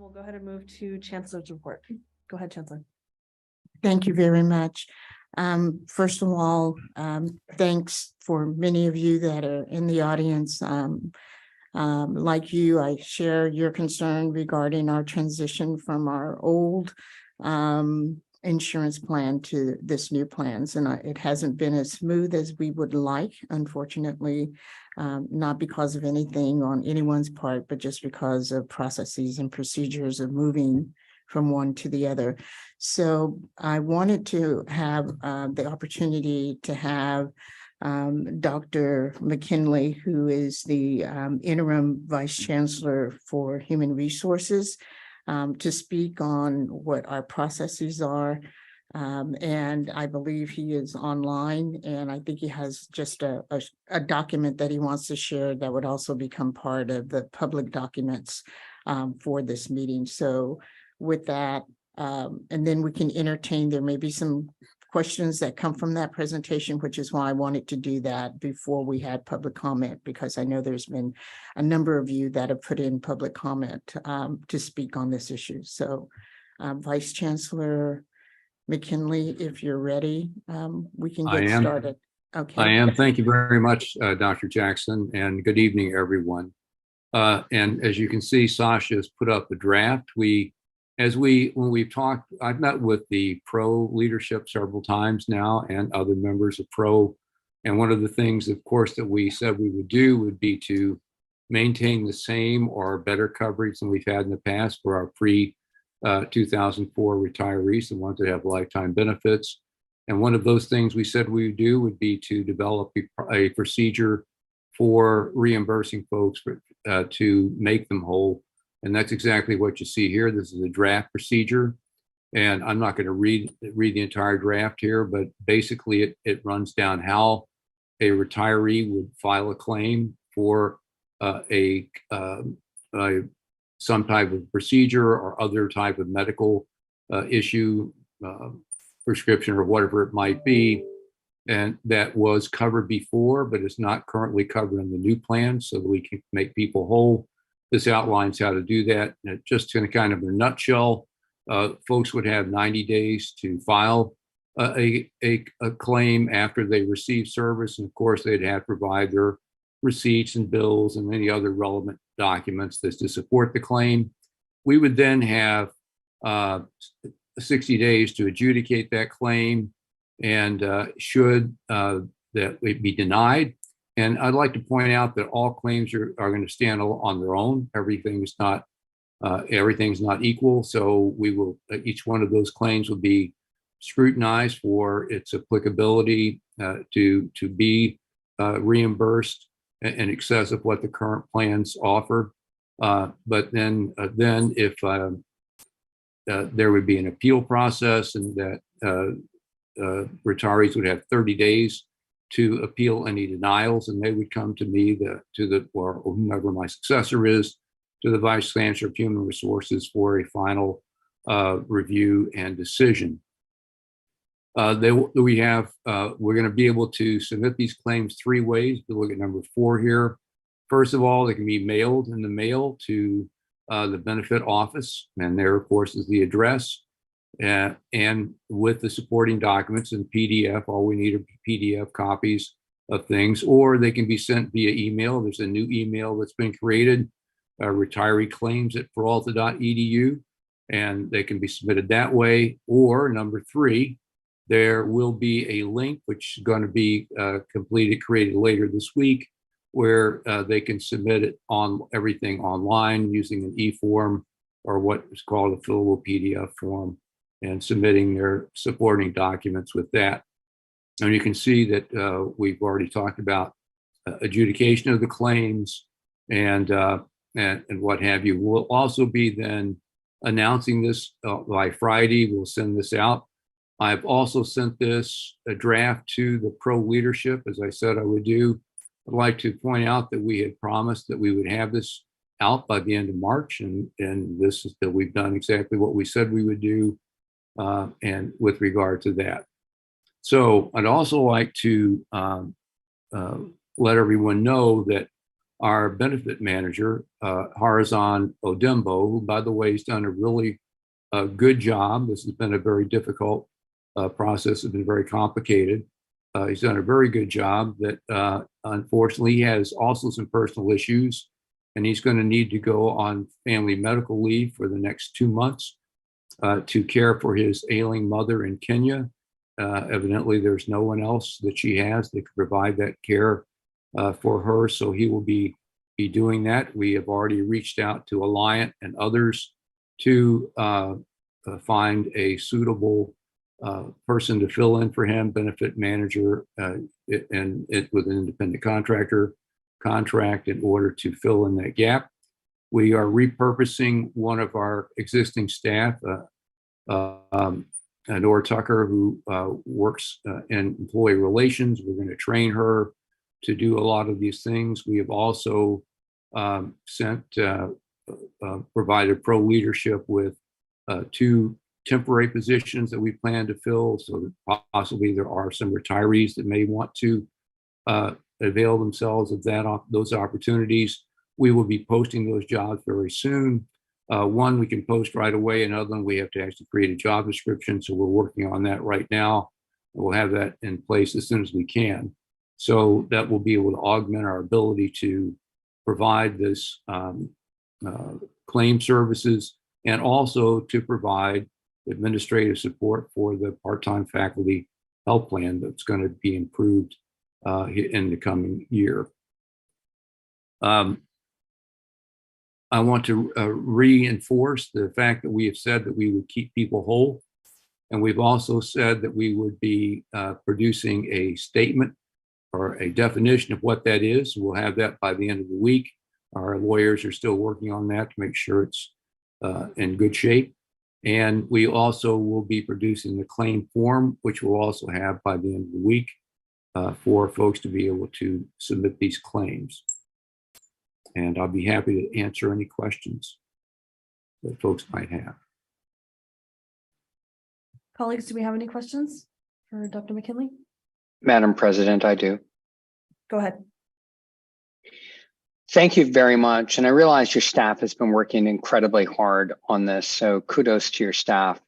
We'll go ahead and move to Chancellor's report. Go ahead, Chancellor. Thank you very much. First of all, thanks for many of you that are in the audience. Like you, I share your concern regarding our transition from our old insurance plan to this new plans, and it hasn't been as smooth as we would like, unfortunately, not because of anything on anyone's part, but just because of processes and procedures of moving from one to the other. So I wanted to have the opportunity to have Dr. McKinley, who is the interim vice chancellor for human resources, to speak on what our processes are. And I believe he is online, and I think he has just a document that he wants to share that would also become part of the public documents for this meeting. So with that, and then we can entertain, there may be some questions that come from that presentation, which is why I wanted to do that before we had public comment, because I know there's been a number of you that have put in public comment to speak on this issue. So Vice Chancellor McKinley, if you're ready, we can get started. Okay. I am. Thank you very much, Dr. Jackson, and good evening, everyone. And as you can see, Sasha has put up the draft. When we've talked, I've met with the PRO leadership several times now and other members of PRO. And one of the things, of course, that we said we would do would be to maintain the same or better coverage than we've had in the past for our pre-2004 retirees, the ones that have lifetime benefits. And one of those things we said we would do would be to develop a procedure for reimbursing folks to make them whole. And that's exactly what you see here. This is a draft procedure. And I'm not going to read the entire draft here, but basically it runs down how a retiree would file a claim for some type of procedure or other type of medical issue, prescription, or whatever it might be, and that was covered before, but is not currently covered in the new plan, so that we can make people whole. This outlines how to do that. And just in kind of a nutshell, folks would have 90 days to file a claim after they receive service. And of course, they'd have to provide their receipts and bills and any other relevant documents that's to support the claim. We would then have 60 days to adjudicate that claim, and should that it be denied. And I'd like to point out that all claims are going to stand on their own. Everything's not equal. So we will, each one of those claims will be scrutinized for its applicability to be reimbursed in excess of what the current plans offer. But then if there would be an appeal process, and that retirees would have 30 days to appeal any denials, and they would come to me, or whomever my successor is, to the Vice Chancellor of Human Resources for a final review and decision. We're going to be able to submit these claims 3 ways. We'll look at number 4 here. First of all, they can be mailed in the mail to the benefit office, and there, of course, is the address. And with the supporting documents in PDF, all we need are PDF copies of things, or they can be sent via email. There's a new email that's been created, retiree claims at peralta.edu, and they can be submitted that way. Or number 3, there will be a link which is going to be created later this week, where they can submit it on everything online using an e-form or what is called a fillable PDF form, and submitting their supporting documents with that. And you can see that we've already talked about adjudication of the claims and what have you. We'll also be then announcing this by Friday. We'll send this out. I've also sent this a draft to the PRO leadership, as I said I would do. I'd like to point out that we had promised that we would have this out by the end of March, and this is that we've done exactly what we said we would do. And with regard to that. So I'd also like to let everyone know that our benefit manager, Harazan Odembo, who, by the way, has done a really good job. This has been a very difficult process. It's been very complicated. He's done a very good job. That unfortunately he has also some personal issues, and he's going to need to go on family medical leave for the next 2 months to care for his ailing mother in Kenya. Evidently, there's no one else that she has that could provide that care for her, so he will be doing that. We have already reached out to Alliant and others to find a suitable person to fill in for him, benefit manager, and it with an independent contractor contract in order to fill in that gap. We are repurposing one of our existing staff, Nora Tucker, who works in employee relations. We're going to train her to do a lot of these things. We have also provided pro leadership with 2 temporary positions that we plan to fill, so that possibly there are some retirees that may want to avail themselves of those opportunities. We will be posting those jobs very soon. One we can post right away, another one we have to actually create a job description, so we're working on that right now. We'll have that in place as soon as we can. So that will be able to augment our ability to provide this claim services, and also to provide administrative support for the part-time faculty health plan that's going to be improved in the coming year. I want to reinforce the fact that we have said that we would keep people whole. And we've also said that we would be producing a statement or a definition of what that is. We'll have that by the end of the week. Our lawyers are still working on that to make sure it's in good shape. And we also will be producing the claim form, which we'll also have by the end of the week for folks to be able to submit these claims. And I'll be happy to answer any questions that folks might have. Colleagues, do we have any questions for Dr. McKinley? Madam President, I do. Go ahead. Thank you very much. And I realize your staff has been working incredibly hard on this, so kudos to your staff.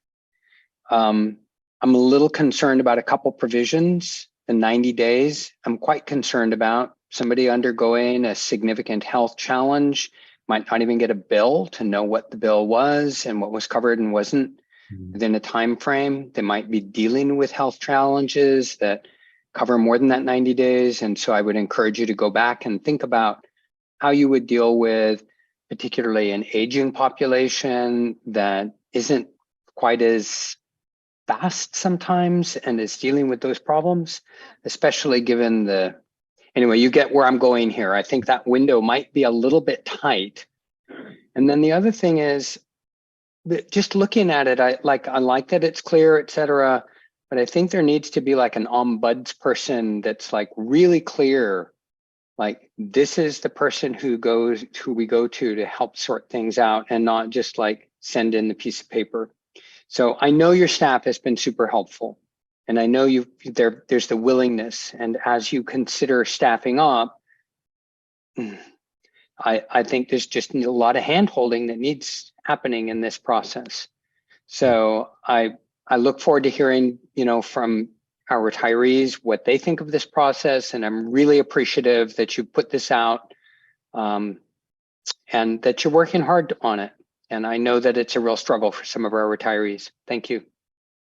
I'm a little concerned about a couple provisions. The 90 days, I'm quite concerned about. Somebody undergoing a significant health challenge might not even get a bill to know what the bill was and what was covered and wasn't within a time frame. They might be dealing with health challenges that cover more than that 90 days. And so I would encourage you to go back and think about how you would deal with particularly an aging population that isn't quite as fast sometimes and is dealing with those problems, especially given the, anyway, you get where I'm going here. I think that window might be a little bit tight. And then the other thing is that just looking at it, I like that it's clear, et cetera, but I think there needs to be like an ombudsperson that's like really clear. Like, this is the person who we go to help sort things out, and not just like send in the piece of paper. So I know your staff has been super helpful, and I know there's the willingness. And as you consider staffing up, I think there's just a lot of hand-holding that needs happening in this process. So I look forward to hearing, from our retirees what they think of this process, and I'm really appreciative that you put this out and that you're working hard on it. And I know that it's a real struggle for some of our retirees. Thank you.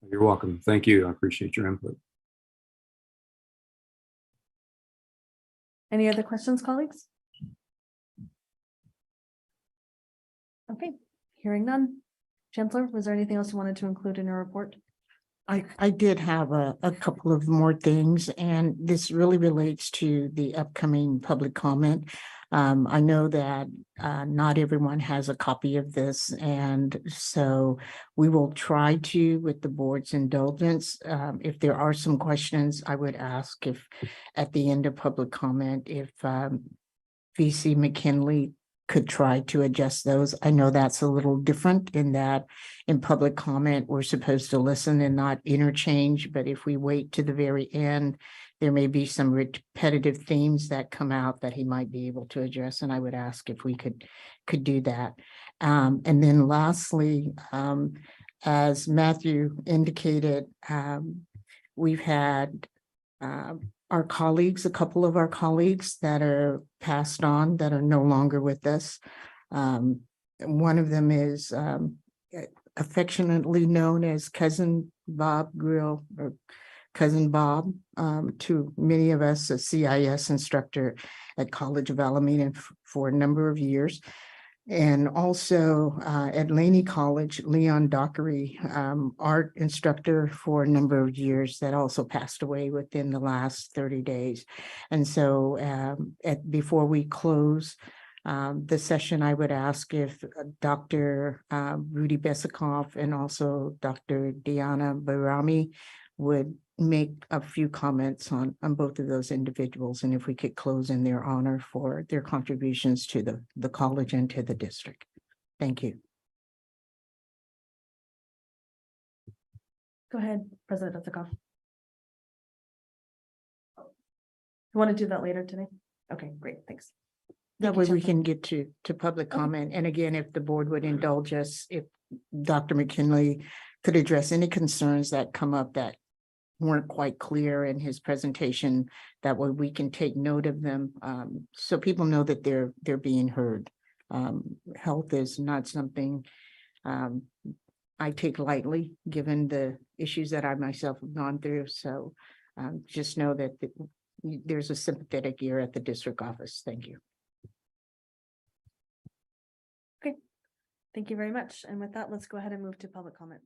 You're welcome. Thank you. I appreciate your input. Any other questions, colleagues? Okay, hearing none. Chancellor, was there anything else you wanted to include in your report? I did have a couple of more things, and this really relates to the upcoming public comment. I know that not everyone has a copy of this, and so we will try to, with the board's indulgence, if there are some questions, I would ask if at the end of public comment, if VC McKinley could try to adjust those. I know that's a little different in that in public comment, we're supposed to listen and not interchange, but if we wait to the very end there may be some repetitive themes that come out that he might be able to address, and I would ask if we could do that. And then lastly, as Matthew indicated, we've had our colleagues, a couple of our colleagues that are passed on that are no longer with us. One of them is affectionately known as Cousin Bob Grill, or Cousin Bob, to many of us, a CIS instructor at College of Alameda for a number of years. And also at Laney College, Leon Dockery, art instructor for a number of years, that also passed away within the last 30 days. And so before we close the session, I would ask if Dr. Rudy Besikoff and also Dr. Diana Barami would make a few comments on both of those individuals, and if we could close in their honor for their contributions to the college and to the district. Thank you. Go ahead, President Besikoff. You want to do that later today? Okay, great, thanks. That Thank you, way we Chancellor. can get to public Okay. comment. And again, if the board would indulge us, if Dr. McKinley could address any concerns that come up that weren't quite clear in his presentation, that way we can take note of them, so people know that they're being heard. Health is not something I take lightly, given the issues that I myself have gone through. So just know that there's a sympathetic ear at the district office. Thank you. Thank you very much. And with that, let's go ahead and move to public comment.